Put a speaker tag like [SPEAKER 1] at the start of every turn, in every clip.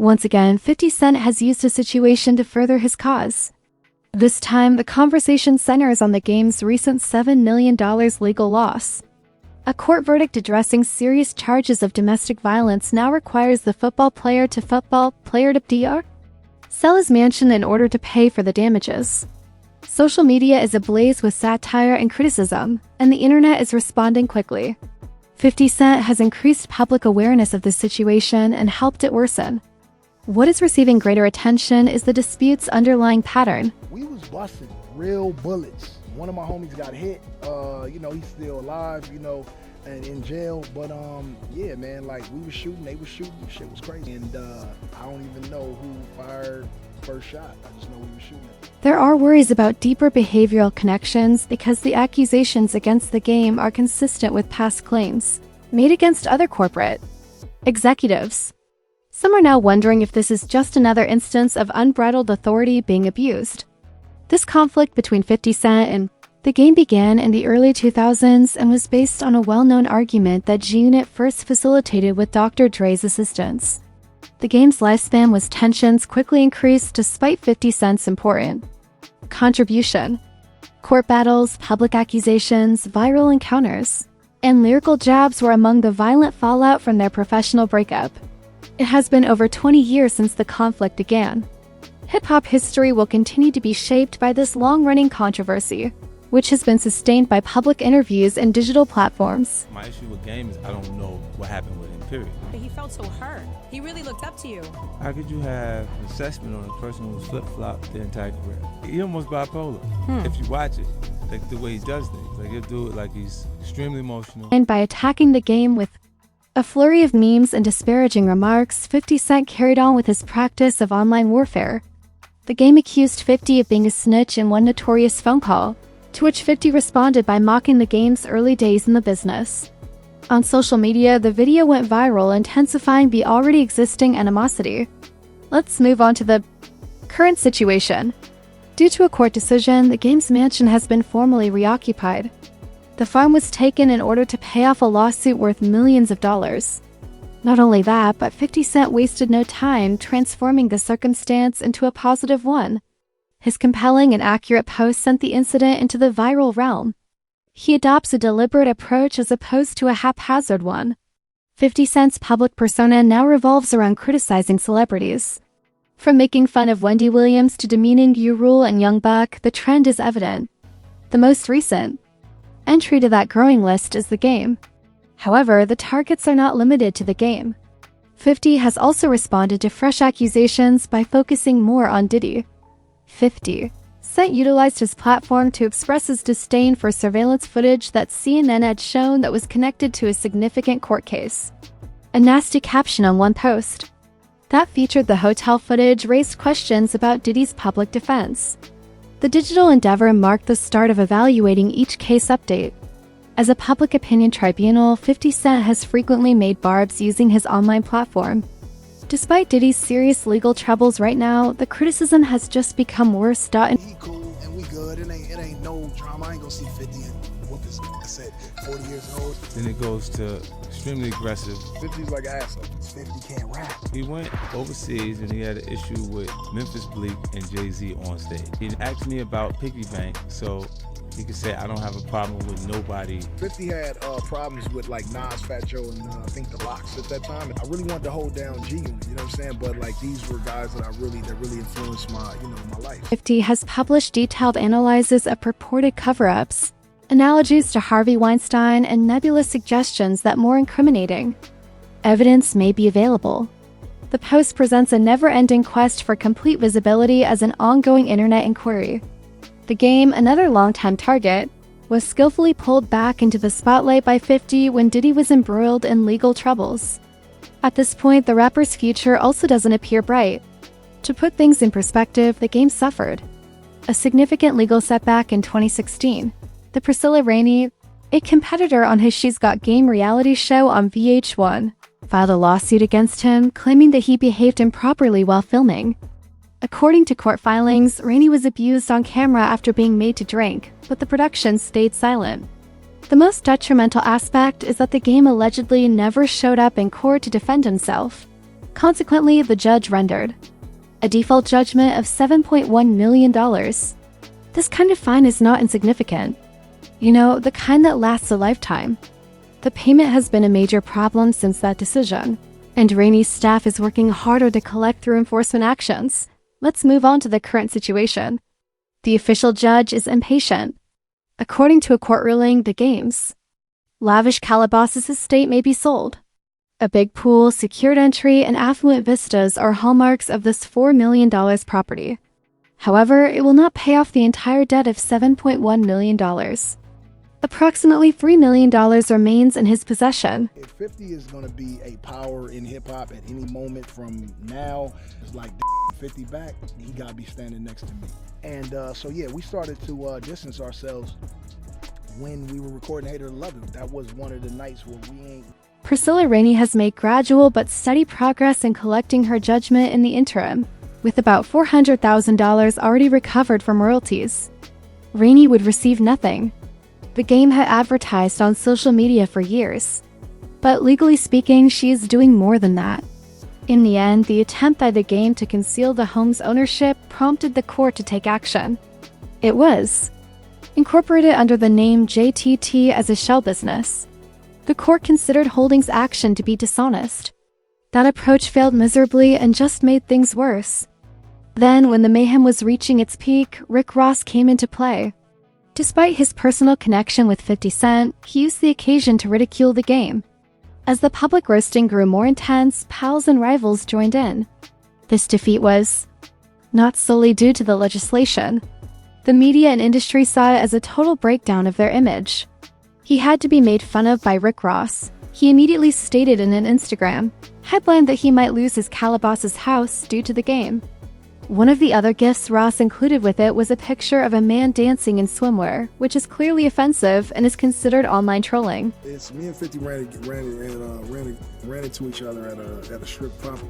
[SPEAKER 1] Once again, 50 Cent has used a situation to further his cause. This time, the conversation centers on the game's recent $7 million legal loss. A court verdict addressing serious charges of domestic violence now requires the football player to sell his mansion in order to pay for the damages. Social media is ablaze with satire and criticism, and the internet is responding quickly. 50 Cent has increased public awareness of this situation and helped it worsen. What is receiving greater attention is the dispute's underlying pattern.
[SPEAKER 2] We was busting real bullets. One of my homies got hit, he's still alive, and in jail, but yeah, man, like, we was shooting, they was shooting, shit was crazy, and I don't even know who fired first shot. I just know we were shooting it.
[SPEAKER 1] There are worries about deeper behavioral connections because the accusations against the game are consistent with past claims made against other corporate executives. Some are now wondering if this is just another instance of unbridled authority being abused. This conflict between 50 Cent and the game began in the early 2000s and was based on a well-known argument that G-Unit first facilitated with Dr. Dre's assistance. The game's lifespan was tensions quickly increased despite 50 Cent's important contribution. Court battles, public accusations, viral encounters, and lyrical jabs were among the violent fallout from their professional breakup. It has been over 20 years since the conflict began. Hip-hop history will continue to be shaped by this long-running controversy, which has been sustained by public interviews and digital platforms.
[SPEAKER 3] My issue with Game is I don't know what happened with him, period.
[SPEAKER 4] But he felt so hurt. He really looked up to you.
[SPEAKER 3] How could you have an assessment on a person who's flip-flopped their entire career? He almost bipolar. If you watch it, like the way he does things, like he'll do it like he's extremely emotional.
[SPEAKER 1] And by attacking the game with a flurry of memes and disparaging remarks, 50 Cent carried on with his practice of online warfare. The game accused 50 of being a snitch in one notorious phone call, to which 50 responded by mocking the game's early days in the business. On social media, the video went viral, intensifying the already existing animosity. Let's move on to the current situation. Due to a court decision, the game's mansion has been formally reoccupied. The farm was taken in order to pay off a lawsuit worth millions of dollars. Not only that, but 50 Cent wasted no time transforming the circumstance into a positive one. His compelling and accurate post sent the incident into the viral realm. He adopts a deliberate approach as opposed to a haphazard one. 50 Cent's public persona now revolves around criticizing celebrities. From making fun of Wendy Williams to demeaning U-Rule and Young Buck, the trend is evident. The most recent entry to that growing list is the game. However, the targets are not limited to the game. 50 has also responded to fresh accusations by focusing more on Diddy. 50 Cent utilized his platform to express his disdain for surveillance footage that CNN had shown that was connected to a significant court case. A nasty caption on one post that featured the hotel footage raised questions about Diddy's public defense. The digital endeavor marked the start of evaluating each case update. As a public opinion tribunal, 50 Cent has frequently made barbs using his online platform. Despite Diddy's serious legal troubles right now, the criticism has just become worse.
[SPEAKER 2] He cool and we good. It ain't no drama. I ain't gonna see 50 and whoop his ass at 40 years old.
[SPEAKER 3] Then it goes to extremely aggressive.
[SPEAKER 2] 50's like an asshole. 50 can't rap.
[SPEAKER 3] He went overseas and he had an issue with Memphis Bleak and Jay-Z on stage. He asked me about Piggy Bank, so he could say I don't have a problem with nobody.
[SPEAKER 2] 50 had problems with like Nas, Fat Joe, and I think the Locks at that time. I really wanted to hold down G-Unit, you know what I'm saying? But like these were guys that really influenced my, my life.
[SPEAKER 1] 50 has published detailed analyses of purported cover-ups, analogies to Harvey Weinstein, and nebulous suggestions that more incriminating evidence may be available. The post presents a never-ending quest for complete visibility as an ongoing internet inquiry. The game, another longtime target, was skillfully pulled back into the spotlight by 50 when Diddy was embroiled in legal troubles. At this point, the rapper's future also doesn't appear bright. To put things in perspective, the game suffered a significant legal setback in 2016. The Priscilla Rainey, a competitor on his She's Got Game reality show on VH1, filed a lawsuit against him, claiming that he behaved improperly while filming. According to court filings, Rainey was abused on camera after being made to drink, but the production stayed silent. The most detrimental aspect is that the game allegedly never showed up in court to defend himself. Consequently, the judge rendered a default judgment of $7.1 million. This kind of fine is not insignificant. You know, the kind that lasts a lifetime. The payment has been a major problem since that decision, and Rainey's staff is working harder to collect through enforcement actions. Let's move on to the current situation. The official judge is impatient. According to a court ruling, the game's lavish Calabasas estate may be sold. A big pool, secured entry, and affluent vistas are hallmarks of this $4 million property. However, it will not pay off the entire debt of $7.1 million. Approximately $3 million remains in his possession.
[SPEAKER 2] If 50 is going to be a power in hip-hop at any moment from now, it's like 50 back, he got to be standing next to me. And so, yeah, we started to distance ourselves when we were recording Hater to Love It. That was one of the nights where we ain't...
[SPEAKER 1] Priscilla Rainey has made gradual but steady progress in collecting her judgment in the interim, with about $400,000 already recovered from royalties. Rainey would receive nothing. The game had advertised on social media for years. But legally speaking, she is doing more than that. In the end, the attempt by the game to conceal the home's ownership prompted the court to take action. It was incorporated under the name JTT as a shell business. The court considered Holdings' action to be dishonest. That approach failed miserably and just made things worse. Then, when the mayhem was reaching its peak, Rick Ross came into play. Despite his personal connection with 50 Cent, he used the occasion to ridicule the game. As the public roasting grew more intense, pals and rivals joined in. This defeat was not solely due to the legislation. The media and industry saw it as a total breakdown of their image. He had to be made fun of by Rick Ross. He immediately stated in an Instagram headline that he might lose his Calabasas house due to the game. One of the other gifts Ross included with it was a picture of a man dancing in swimwear, which is clearly offensive and is considered online trolling.
[SPEAKER 2] It's me and 50 ran into each other at a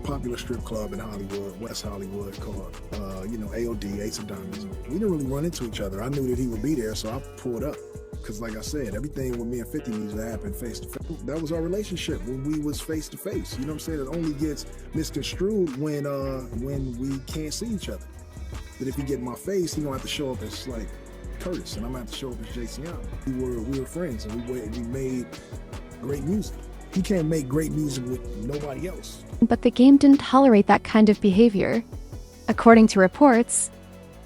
[SPEAKER 2] popular strip club in Hollywood, West Hollywood, called AOD, Ace of Diamonds. We didn't really run into each other. I knew that he would be there, so I pulled up. Because like I said, everything with me and 50 needs to happen face to face. That was our relationship when we was face to face. You know what I'm saying? It only gets misconstrued when we can't see each other. That if he get in my face, he gonna have to show up as like Curtis, and I'm gonna have to show up as Jason Young. We were friends, and we made great music. He can't make great music with nobody else.
[SPEAKER 1] But the game didn't tolerate that kind of behavior. According to reports,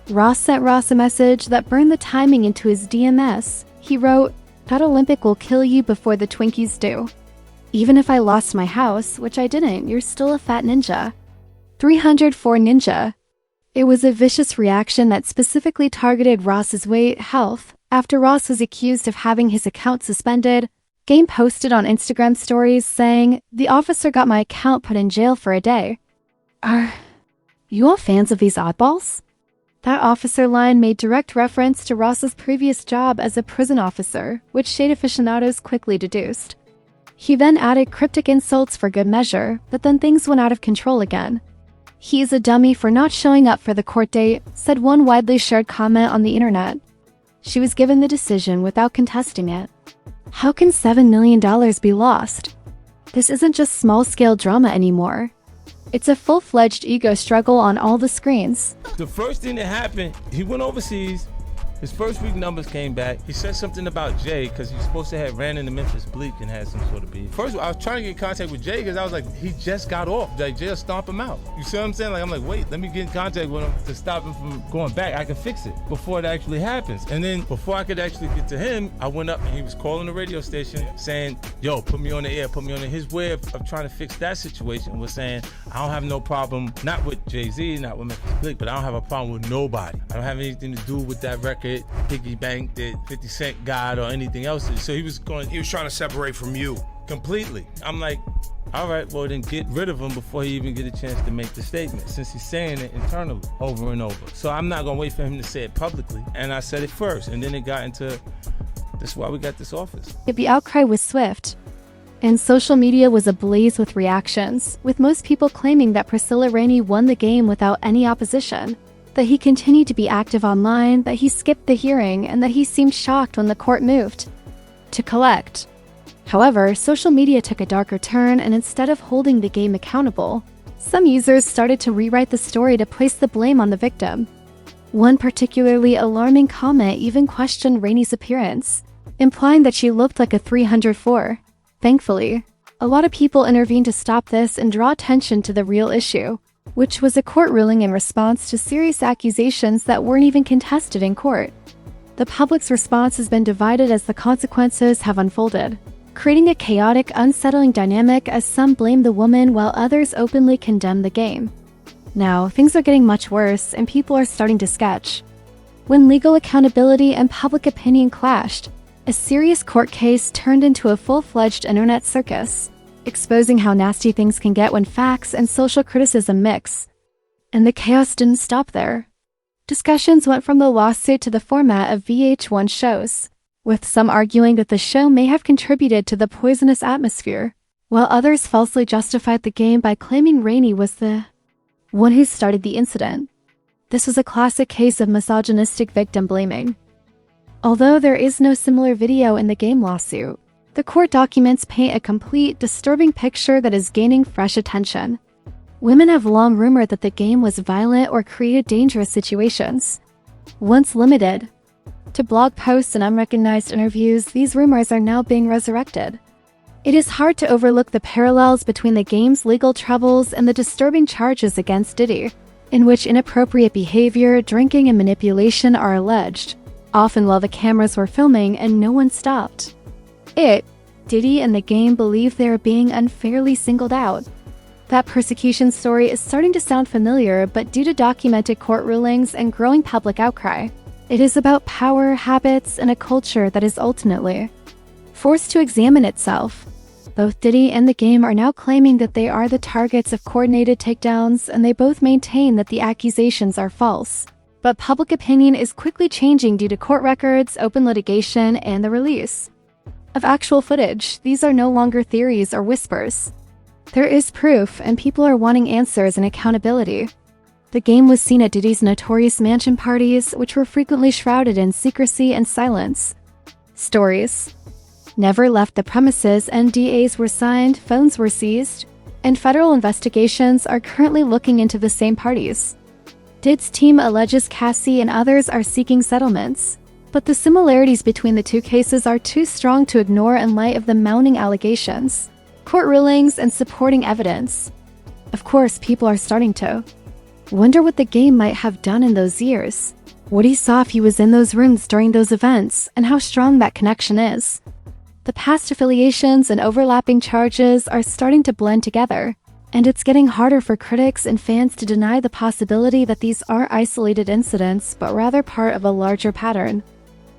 [SPEAKER 1] Ross sent Ross a message that burned the timing into his DMS. He wrote, "That Olympic will kill you before the Twinkies do. Even if I lost my house, which I didn't, you're still a fat ninja." 304 Ninja. It was a vicious reaction that specifically targeted Ross's weight, health. After Ross was accused of having his account suspended, Game posted on Instagram stories saying, "The officer got my account put in jail for a day." Are you all fans of these oddballs? That officer line made direct reference to Ross's previous job as a prison officer, which shade aficionados quickly deduced. He then added cryptic insults for good measure, but then things went out of control again. "He is a dummy for not showing up for the court date," said one widely shared comment on the internet. She was given the decision without contesting it. How can $7 million be lost? This isn't just small-scale drama anymore. It's a full-fledged ego struggle on all the screens.
[SPEAKER 3] The first thing that happened, he went overseas. His first week numbers came back. He said something about Jay because he's supposed to have ran into Memphis Bleak and had some sort of beef. First, I was trying to get in contact with Jay because I was like, he just got off. Like, Jay will stomp him out. You see what I'm saying? Like, I'm like, wait, let me get in contact with him to stop him from going back. I can fix it before it actually happens. And then before I could actually get to him, I went up and he was calling the radio station saying, "Yo, put me on the air, put me on the." His way of trying to fix that situation was saying, "I don't have no problem, not with Jay-Z, not with Memphis Bleak, but I don't have a problem with nobody. I don't have anything to do with that record, piggy bank that 50 Cent got or anything else." So he was trying to separate from you completely. I'm like, all right, well then get rid of him before he even get a chance to make the statement, since he's saying it internally over and over. So I'm not gonna wait for him to say it publicly. And I said it first, and then it got into, that's why we got this office.
[SPEAKER 1] The outcry was swift, and social media was ablaze with reactions, with most people claiming that Priscilla Rainey won the game without any opposition, that he continued to be active online, that he skipped the hearing, and that he seemed shocked when the court moved to collect. However, social media took a darker turn, and instead of holding the game accountable, some users started to rewrite the story to place the blame on the victim. One particularly alarming comment even questioned Rainey's appearance, implying that she looked like a 304. Thankfully, a lot of people intervened to stop this and draw attention to the real issue, which was a court ruling in response to serious accusations that weren't even contested in court. The public's response has been divided as the consequences have unfolded, creating a chaotic, unsettling dynamic as some blame the woman while others openly condemn the game. Now, things are getting much worse and people are starting to sketch. When legal accountability and public opinion clashed, a serious court case turned into a full-fledged internet circus, exposing how nasty things can get when facts and social criticism mix. And the chaos didn't stop there. Discussions went from the lawsuit to the format of VH1 shows, with some arguing that the show may have contributed to the poisonous atmosphere, while others falsely justified the game by claiming Rainey was the one who started the incident. This was a classic case of misogynistic victim blaming. Although there is no similar video in the game lawsuit, the court documents paint a complete, disturbing picture that is gaining fresh attention. Women have long rumored that the game was violent or created dangerous situations. Once limited to blog posts and unrecognized interviews, these rumors are now being resurrected. It is hard to overlook the parallels between the game's legal troubles and the disturbing charges against Diddy, in which inappropriate behavior, drinking, and manipulation are alleged, often while the cameras were filming and no one stopped. Diddy and the game believe they are being unfairly singled out. That persecution story is starting to sound familiar, but due to documented court rulings and growing public outcry, it is about power, habits, and a culture that is ultimately forced to examine itself. Both Diddy and the game are now claiming that they are the targets of coordinated takedowns, and they both maintain that the accusations are false. But public opinion is quickly changing due to court records, open litigation, and the release of actual footage. These are no longer theories or whispers. There is proof, and people are wanting answers and accountability. The game was seen at Diddy's notorious mansion parties, which were frequently shrouded in secrecy and silence. Stories never left the premises, NDAs were signed, phones were seized, and federal investigations are currently looking into the same parties. Did's team alleges Cassie and others are seeking settlements, but the similarities between the two cases are too strong to ignore in light of the mounting allegations, court rulings, and supporting evidence. Of course, people are starting to wonder what the game might have done in those years, what he saw if he was in those rooms during those events, and how strong that connection is. The past affiliations and overlapping charges are starting to blend together, and it's getting harder for critics and fans to deny the possibility that these are isolated incidents, but rather part of a larger pattern.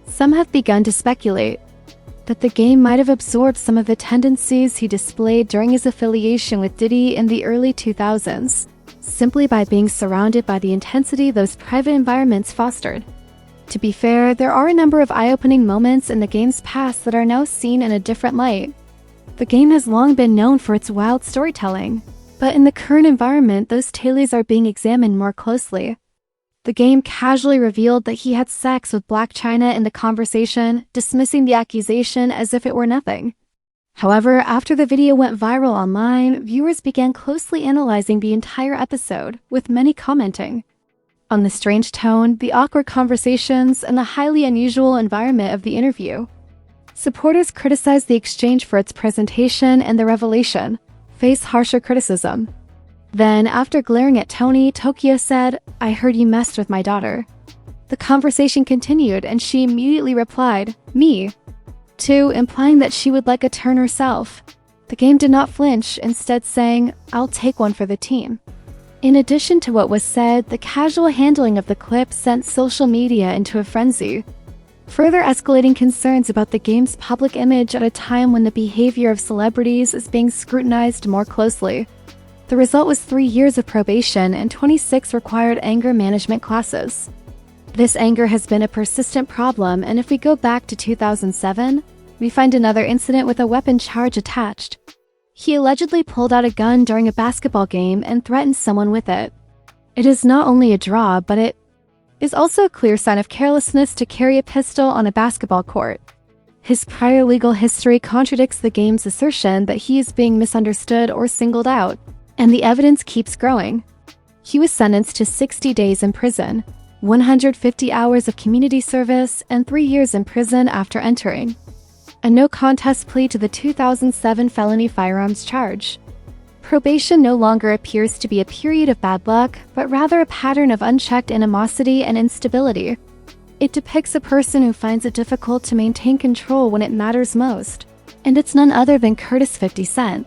[SPEAKER 1] Some have begun to speculate that the game might have absorbed some of the tendencies he displayed during his affiliation with Diddy in the early 2000s, simply by being surrounded by the intensity those private environments fostered. To be fair, there are a number of eye-opening moments in the game's past that are now seen in a different light. The game has long been known for its wild storytelling, but in the current environment, those tales are being examined more closely. The game casually revealed that he had sex with Black China in the conversation, dismissing the accusation as if it were nothing. However, after the video went viral online, viewers began closely analyzing the entire episode, with many commenting on the strange tone, the awkward conversations, and the highly unusual environment of the interview. Supporters criticized the exchange for its presentation, and the revelation faced harsher criticism. Then, after glaring at Tony, Tokyo said, "I heard you messed with my daughter." The conversation continued, and she immediately replied, "Me, too," implying that she would like a turn herself. The game did not flinch, instead saying, "I'll take one for the team." In addition to what was said, the casual handling of the clip sent social media into a frenzy, further escalating concerns about the game's public image at a time when the behavior of celebrities is being scrutinized more closely. The result was 3 years of probation and 26 required anger management classes. This anger has been a persistent problem, and if we go back to 2007, we find another incident with a weapon charge attached. He allegedly pulled out a gun during a basketball game and threatened someone with it. It is not only a draw, but it is also a clear sign of carelessness to carry a pistol on a basketball court. His prior legal history contradicts the game's assertion that he is being misunderstood or singled out. And the evidence keeps growing. He was sentenced to 60 days in prison, 150 hours of community service, and 3 years in prison after entering a no-contest plea to the 2007 felony firearms charge. Probation no longer appears to be a period of bad luck, but rather a pattern of unchecked animosity and instability. It depicts a person who finds it difficult to maintain control when it matters most. And it's none other than Curtis 50 Cent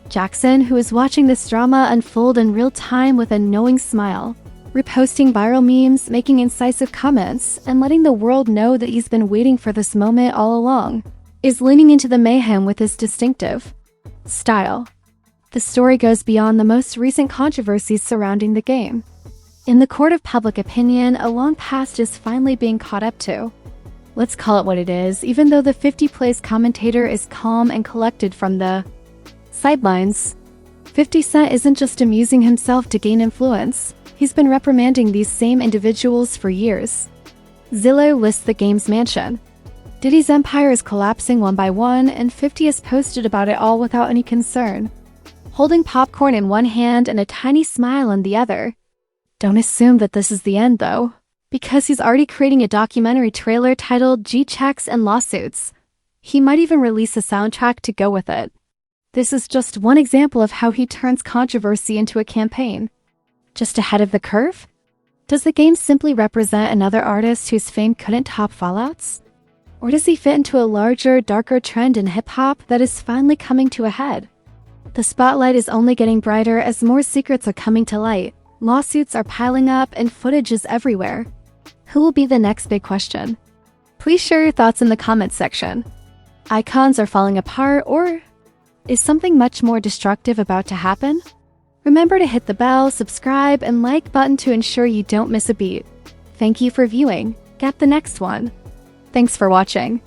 [SPEAKER 1] Jackson, who is watching this drama unfold in real time with a knowing smile, reposting viral memes, making incisive comments, and letting the world know that he's been waiting for this moment all along, is leaning into the mayhem with his distinctive style. The story goes beyond the most recent controversies surrounding the game. In the court of public opinion, a long past is finally being caught up to. Let's call it what it is, even though the 50 Plays commentator is calm and collected from the sidelines. 50 Cent isn't just amusing himself to gain influence. He's been reprimanding these same individuals for years. Zillow lists the game's mansion. Diddy's empire is collapsing one by one, and 50 has posted about it all without any concern, holding popcorn in one hand and a tiny smile in the other. Don't assume that this is the end, though, because he's already creating a documentary trailer titled G-Checks and Lawsuits. He might even release a soundtrack to go with it. This is just one example of how he turns controversy into a campaign. Just ahead of the curve? Does the game simply represent another artist whose fame couldn't top Fallout's? Or does he fit into a larger, darker trend in hip-hop that is finally coming to a head? The spotlight is only getting brighter as more secrets are coming to light, lawsuits are piling up, and footage is everywhere. Who will be the next big question? Please share your thoughts in the comments section. Icons are falling apart, or is something much more destructive about to happen? Remember to hit the bell, subscribe, and like button to ensure you don't miss a beat. Thank you for viewing. Get the next one. Thanks for watching.